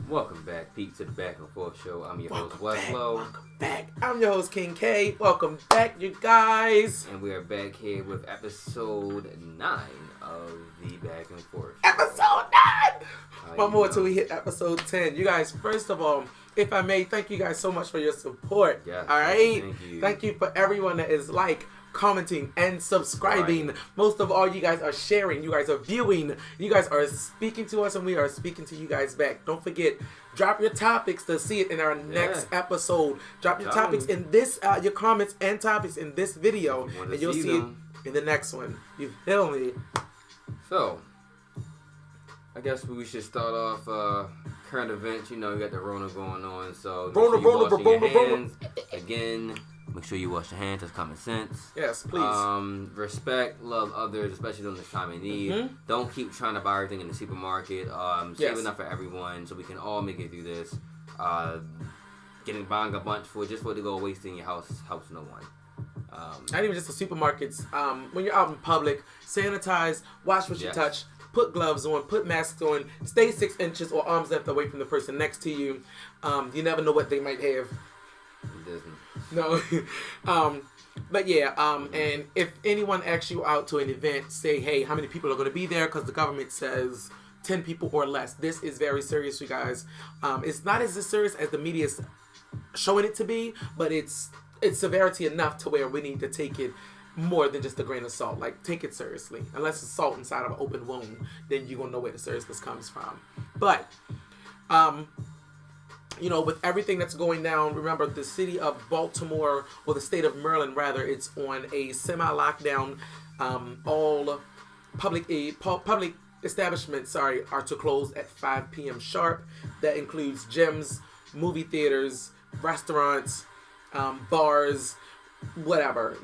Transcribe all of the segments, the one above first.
Welcome back, Pete, to the Back and Forth Show. I'm your host, Westlow. Welcome back. I'm your host, King K. Welcome back, you guys. And we are back here with episode 9 of the Back and Forth. Episode 9! One more till we hit episode 10. You guys, first of all, if I may, thank you guys so much for your support. Yes, all right? Thank you. Thank you for everyone that is commenting and subscribing. Right. Most of all, you guys are sharing, you guys are viewing, you guys are speaking to us, and we are speaking to you guys back. Don't forget, drop your topics to see it in our next episode. Drop your topics in this, your comments and topics in this video, and you'll see it in the next one. You feel me? So, I guess we should start off current events. You know, you got the Rona going on, so Rona. Again. Make sure you wash your hands. That's common sense. Yes, please. Respect, love others, especially during this time of need. Mm-hmm. Don't keep trying to buy everything in the supermarket. Save enough for everyone so we can all make it through this. Buying a bunch for it to go wasting your house helps no one. Not even just the supermarkets. When you're out in public, sanitize, watch what you touch. Put gloves on, put masks on, stay 6 inches or arm's length away from the person next to you. You never know what they might have. No. But yeah, and if anyone asks you out to an event, say, hey, how many people are going to be there? Because the government says 10 people or less. This is very serious, you guys. It's not as serious as the media is showing it to be, but it's severity enough to where we need to take it more than just a grain of salt. Like, take it seriously. Unless it's salt inside of an open wound, then you're going to know where the seriousness comes from. But, you know, with everything that's going down, remember the city of Baltimore, or the state of Maryland rather, it's on a semi-lockdown. All public establishments, are to close at 5 p.m. sharp. That includes gyms, movie theaters, restaurants, bars, whatever,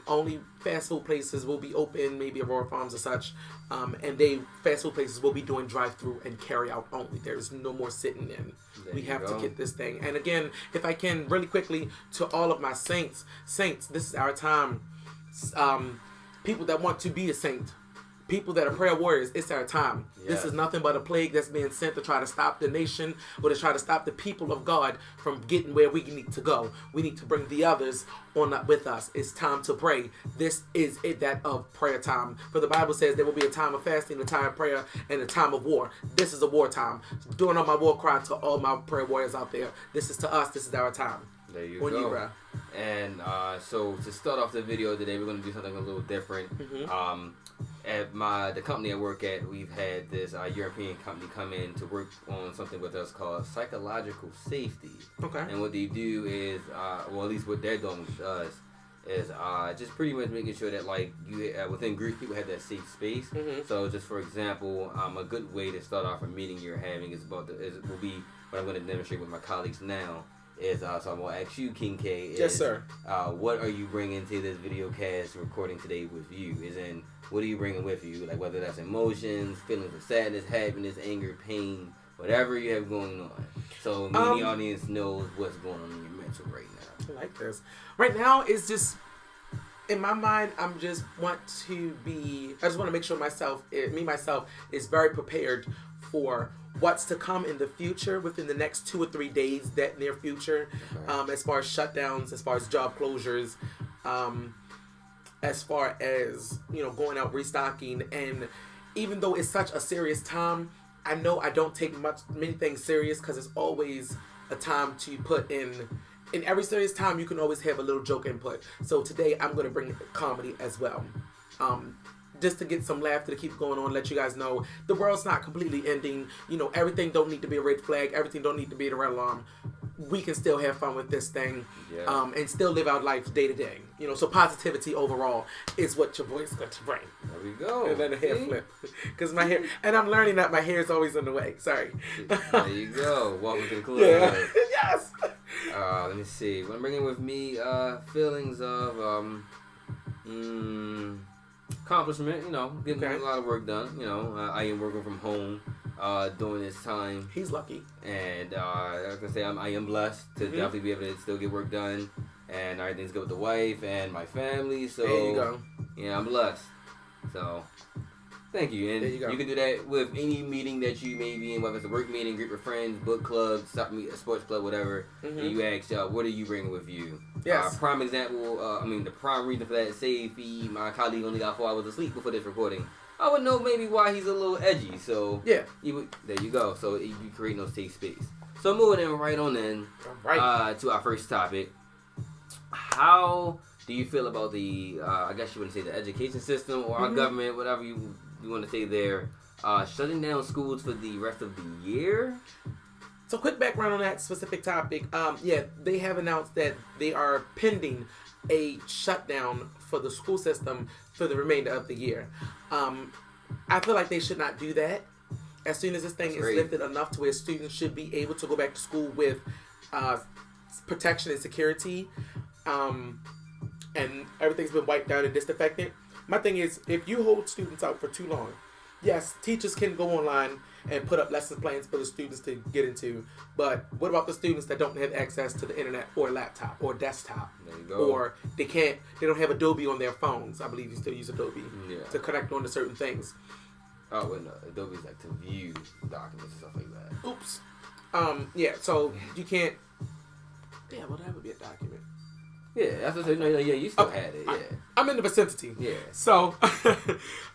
only fast food places will be open, maybe Aurora Farms or such, and fast food places will be doing drive-through and carry-out only. There's no more sitting in. We have to get this thing. And again, if I can, really quickly, to all of my saints, this is our time. People that want to be a saint, people that are prayer warriors, it's our time. Yes. This is nothing but a plague that's being sent to try to stop the nation, or to try to stop the people of God from getting where we need to go. We need to bring the others on up with us. It's time to pray. This is that of prayer time. For the Bible says there will be a time of fasting, a time of prayer, and a time of war. This is a war time. Doing all my war cry to all my prayer warriors out there. This is to us. This is our time. There you go. And so to start off the video today, we're going to do something a little different. Mm-hmm. At the company I work at, we've had this European company come in to work on something with us called psychological safety. Okay. And what they do is, at least what they're doing with us, is just pretty much making sure that you within group people have that safe space. Mm-hmm. So just for example, a good way to start off a meeting you're having will be what I'm going to demonstrate with my colleagues now. So I'm going to ask you, King K. Yes, sir. What are you bringing to this video cast recording today with you? What are you bringing with you? Like, whether that's emotions, feelings of sadness, happiness, anger, pain, whatever you have going on. So the audience knows what's going on in your mental right now. I like this. Right now, it's just, in my mind, I just want to make sure myself is very prepared for what's to come in the future within the next 2 or 3 days, that near future, as far as shutdowns, as far as job closures, as far as, going out restocking. And even though it's such a serious time, I know I don't take many things serious, because it's always a time to put in every serious time, you can always have a little joke input. So today I'm going to bring comedy as well. Just to get some laughter to keep going on, let you guys know the world's not completely ending. Everything don't need to be a red flag. Everything don't need to be a red alarm. We can still have fun with this thing, and still live our life day to day. So positivity overall is what your boy's going to bring. There we go. And then a hair flip, because my hair, and I'm learning that my hair is always in the way. Sorry. There you go. Welcome to the club. Yeah. Yes. Let me see. What I'm bringing with me, feelings of accomplishment, getting a lot of work done. I am working from home during this time. He's lucky. And I was going to say I am blessed to definitely be able to still get work done. And everything's good with the wife and my family. So, there you go. Yeah, I'm blessed. So, Thank you. And there you go. You can do that with any meeting that you may be in, whether it's a work meeting, group of friends, book club, sports club, whatever. And you ask, what are you bringing with you? Yes. Prime example, the prime reason for that, say if my colleague only got 4 hours of sleep before this recording, I would know maybe why he's a little edgy. So yeah, there you go. So you create no safe space. So moving in right on in to our first topic. How do you feel about the, I guess you wouldn't say the education system or our government, whatever you want to say there, shutting down schools for the rest of the year? So quick background on that specific topic. They have announced that they are pending a shutdown for the school system for the remainder of the year. I feel like they should not do that. As soon as this thing is lifted enough to where students should be able to go back to school with protection and security, and everything's been wiped out and disinfected. My thing is, if you hold students out for too long, yes, teachers can go online and put up lesson plans for the students to get into, but what about the students that don't have access to the internet or laptop or desktop? There you go. Or they don't have Adobe on their phones. I believe you still use Adobe to connect on to certain things. Oh, well, no, Adobe's like to view documents and stuff like that. Oops. So you can't. Yeah, well, that would be a document. Yeah, that's what I said. No, you still had it. Yeah, I'm in the vicinity. Yeah. So,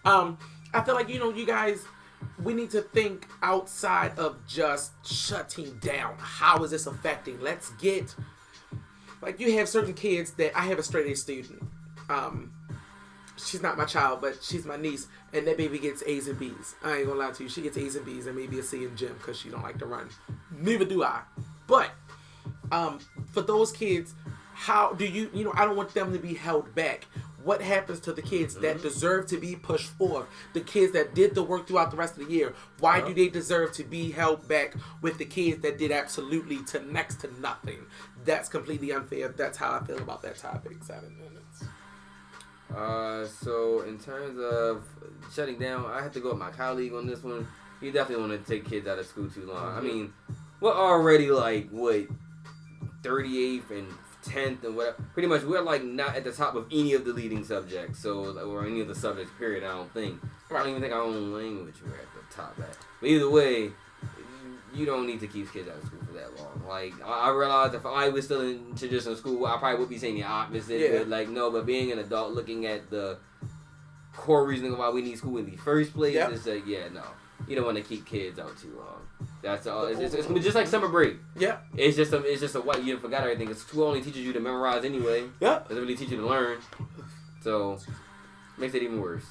I feel like you guys, we need to think outside of just shutting down. How is this affecting? Let's get, like, you have certain kids that I have a straight A student. She's not my child, but she's my niece, and that baby gets A's and B's. I ain't gonna lie to you. She gets A's and B's and maybe a C in gym because she don't like to run. Neither do I. But for those kids, how do you I don't want them to be held back. What happens to the kids that deserve to be pushed forth? The kids that did the work throughout the rest of the year. Why do they deserve to be held back with the kids that did absolutely to next to nothing? That's completely unfair. That's how I feel about that topic. 7 minutes. So in terms of shutting down, I have to go with my colleague on this one. He definitely want to take kids out of school too long. I mean, we're already 38th and 10th and whatever. Pretty much, we're not at the top of any of the leading subjects, or any of the subjects. Period. I don't think. I don't even think our own language we're at the top at. But either way, you don't need to keep kids out of school for that long. I realized if I was still in traditional school, I probably would be saying the opposite. Yeah. But no. But being an adult, looking at the core reasoning why we need school in the first place, it's no. You don't want to keep kids out too long. That's all. It's gonna be just like summer break. Yeah. It's just a what you forgot everything. It's school only teaches you to memorize anyway. Yeah. It doesn't really teach you to learn. So makes it even worse.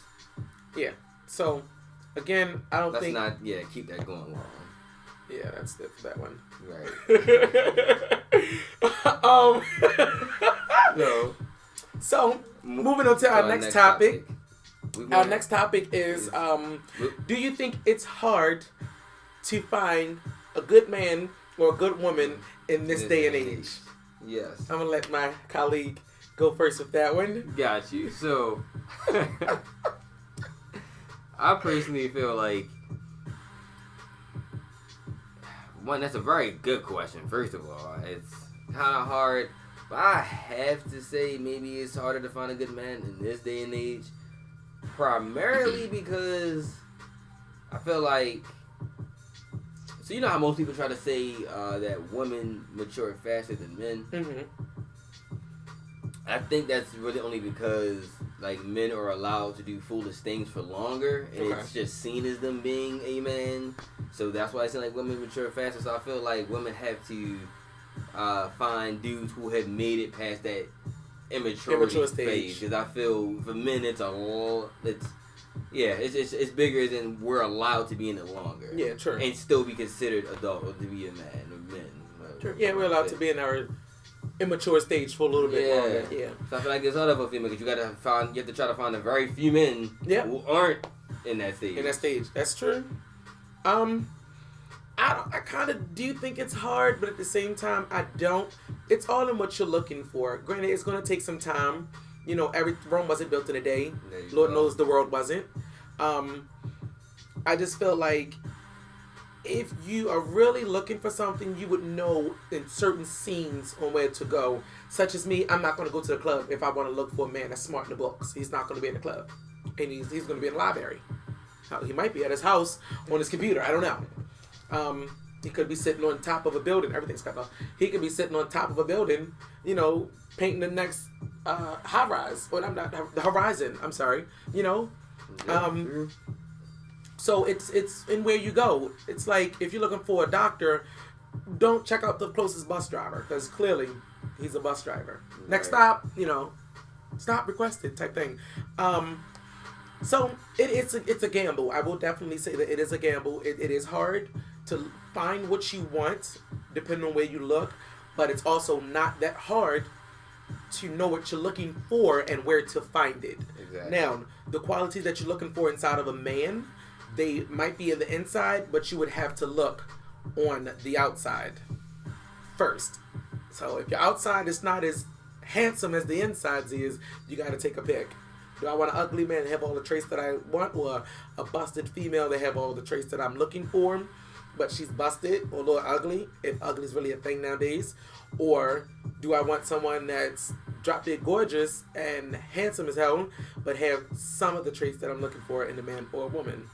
Yeah. So again, I don't think. Let's not keep that going long. Yeah, that's it for that one. Right. No. So moving on to our next topic. Our next topic is, do you think it's hard to find a good man or a good woman in this day and age? Yes. I'm going to let my colleague go first with that one. Got you. So, I personally feel like, that's a very good question, first of all. It's kind of hard, but I have to say maybe it's harder to find a good man in this day and age. Primarily because I feel like, so you know how most people try to say that women mature faster than men. I think that's really only because men are allowed to do foolish things for longer, and it's just seen as them being a man. So that's why I say women mature faster. So I feel like women have to find dudes who have made it past that immature stage. Because I feel for men it's bigger than we're allowed to be in it longer. Yeah, true. And still be considered adult or to be a man or men. True. Yeah, we're allowed to be in our immature stage for a little bit longer. Yeah. So I feel like it's harder for female because you have to try to find a very few men who aren't in that stage. That's true. I kind of do think it's hard, but at the same time, I don't. It's all in what you're looking for. Granted, it's going to take some time. Rome wasn't built in a day. Lord knows the world wasn't. I just feel like if you are really looking for something, you would know in certain scenes on where to go. Such as me, I'm not going to go to the club if I want to look for a man that's smart in the books. He's not going to be in the club. And he's going to be in the library. He might be at his house on his computer. I don't know. He could be sitting on top of a building. Everything's cut off. He could be sitting on top of a building, you know, painting the next high rise. Or I'm not the horizon. I'm sorry. You know. So it's in where you go. It's like if you're looking for a doctor, don't check out the closest bus driver because clearly he's a bus driver. Right. Next stop, you know, stop requested type thing. So it's a gamble. I will definitely say that it is a gamble. It is hard to find what you want depending on where you look, but it's also not that hard to know what you're looking for and where to find it. Exactly. Now, the qualities that you're looking for inside of a man, they might be in the inside, but you would have to look on the outside first. So if your outside is not as handsome as the inside is, you got to take a pick. Do I want an ugly man to have all the traits that I want, or a busted female to have all the traits that I'm looking for, but she's busted or a little ugly, if ugly is really a thing nowadays? Or do I want someone that's drop dead gorgeous and handsome as hell, but have some of the traits that I'm looking for in a man or a woman?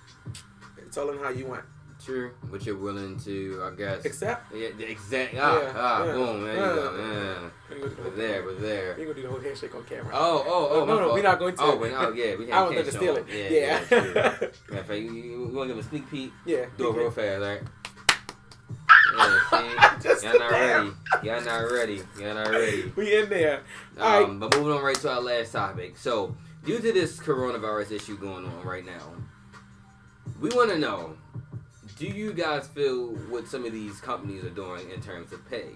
It's all in how you want. True, but you're willing to, I guess. Accept? Yeah, exactly. Yeah. Boom, there you go. We're there. We're going to do the whole handshake on camera. No, we're not going to. We can't. I want them to steal it. Yeah. True. You want to give them a sneak peek? Yeah. Do it real fast, right? Yeah, see? Y'all not ready. We in there. All right. But moving on right to our last topic. So, due to this coronavirus issue going on right now, we want to know, do you guys feel what some of these companies are doing in terms of pay?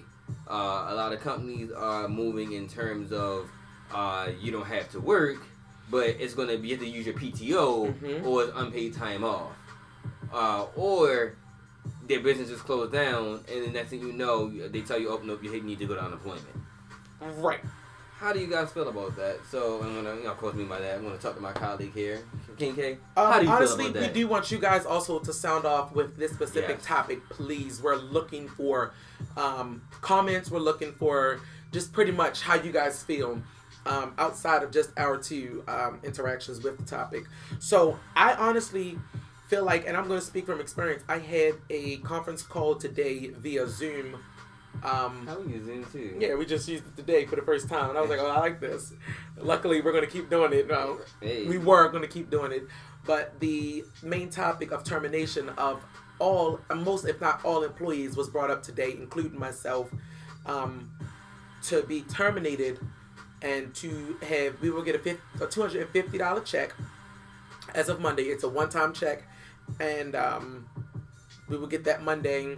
A lot of companies are moving in terms of you don't have to work, but it's going to be, you have to use your PTO or it's unpaid time off. Or their business is closed down, and the next thing you know, they tell you, oh, nope, you need to go to unemployment. Right. How do you guys feel about that? So, I'm going to, of course, me by that, I'm going to talk to my colleague here, King K. How do you honestly, feel about that? We do want you guys also to sound off with this specific topic, please. We're looking for comments. We're looking for just pretty much how you guys feel outside of just our two interactions with the topic. So, I honestly feel like, and I'm going to speak from experience, I had a conference call today via Zoom. How we use Zoom too? Yeah, we just used it today for the first time, and I was like, "Oh, I like this." Luckily, we're going to keep doing it. No, we were going to keep doing it, but the main topic of termination of all, most if not all employees was brought up today, including myself, to be terminated, and to have we will get a $250 check as of Monday. It's a one-time check, and we will get that Monday.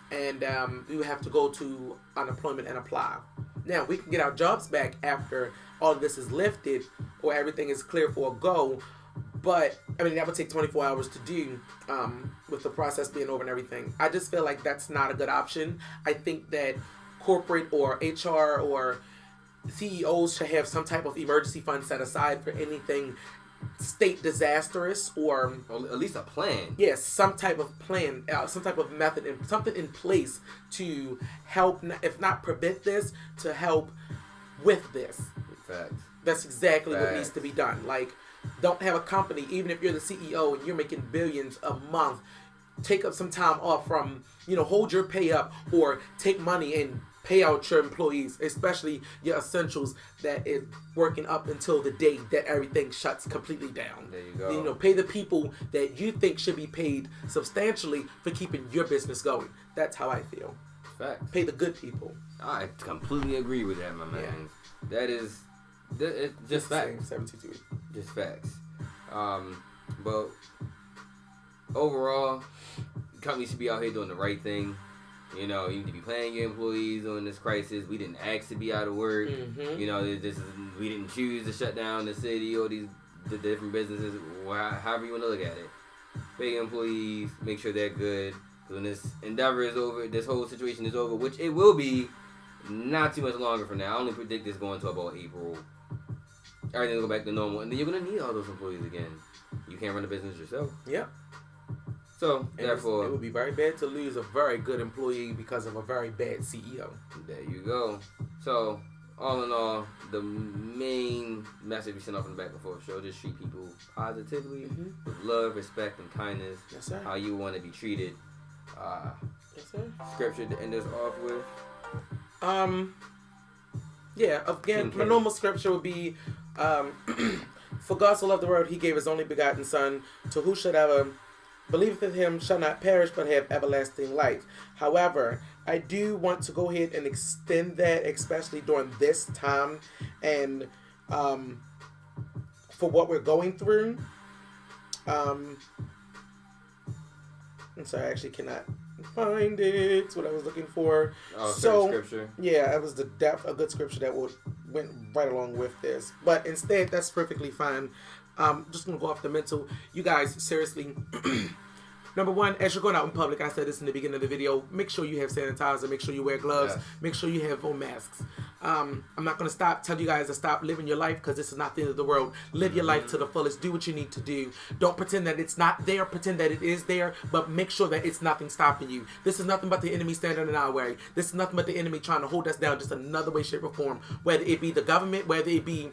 And we would have to go to unemployment and apply. Now, we can get our jobs back after all of this is lifted or everything is clear for a go. But, I mean, that would take 24 hours to do with the process being over and everything. I just feel like that's not a good option. I think that corporate or HR or CEOs should have some type of emergency fund set aside for anything state disastrous, or at least a plan. Yes, some type of plan, some type of method, and something in place to help, if not prevent this, to help with this. Facts. That's exactly what needs to be done. Like, don't have a company, even if you're the CEO and you're making billions a month, take up some time off from, hold your pay up, or take money and pay out your employees, especially your essentials that is working up until the day that everything shuts completely down. There you go. Pay the people that you think should be paid substantially for keeping your business going. That's how I feel. Facts. Pay the good people. I completely agree with that, my man. Yeah. That is just facts. 72. Just facts. But overall, companies should be out here doing the right thing. You need to be paying your employees during this crisis. We didn't ask to be out of work. Mm-hmm. We didn't choose to shut down the city or the different businesses. However you want to look at it. Pay your employees. Make sure they're good. When this endeavor is over, this whole situation is over, which it will be not too much longer from now. I only predict this going to about April. Everything will go back to normal. And then you're going to need all those employees again. You can't run a business yourself. Yep. So, therefore, it would be very bad to lose a very good employee because of a very bad CEO. There you go. So, all in all, the main message we send off in the Back and Forth show: just treat people positively, with love, respect, and kindness. Yes, sir. How you want to be treated. Yes, sir. Scripture to end us off with. Yeah. Again, my normal scripture would be, "For God so loved the world, He gave His only begotten Son, to whosoever believeth in Him shall not perish but have everlasting life." However, I do want to go ahead and extend that, especially during this time, and for what we're going through. I'm sorry, I actually cannot find it. It's what I was looking for. Oh, so scripture. yeah, it was a good scripture that went right along with this. But instead, that's perfectly fine. Just gonna go off the mental. You guys, seriously. Number one, as you're going out in public, I said this in the beginning of the video, make sure you have sanitizer, make sure you wear gloves, make sure you have masks. I'm not going to tell you guys to stop living your life, because this is not the end of the world. Live your life to the fullest. Do what you need to do. Don't pretend that it's not there. Pretend that it is there, but make sure that it's nothing stopping you. This is nothing but the enemy standing in our way. This is nothing but the enemy trying to hold us down, just another way, shape, or form. Whether it be the government, whether it be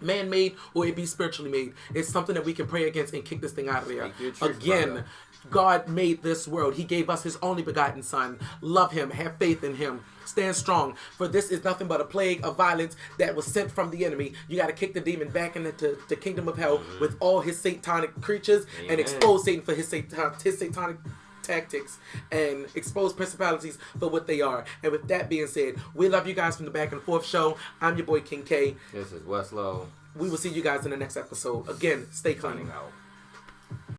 man-made, or it be spiritually made. It's something that we can pray against and kick this thing out of there. Again, God made this world. He gave us His only begotten Son. Love Him. Have faith in Him. Stand strong. For this is nothing but a plague of violence that was sent from the enemy. You got to kick the demon back into the kingdom of hell with all his satanic creatures and expose Satan for his satanic tactics and expose principalities for what they are. And with that being said, we love you guys from the Back and Forth show. I'm your boy King K. This is Wes Lowe. We will see you guys in the next episode. Again, stay clean. Out.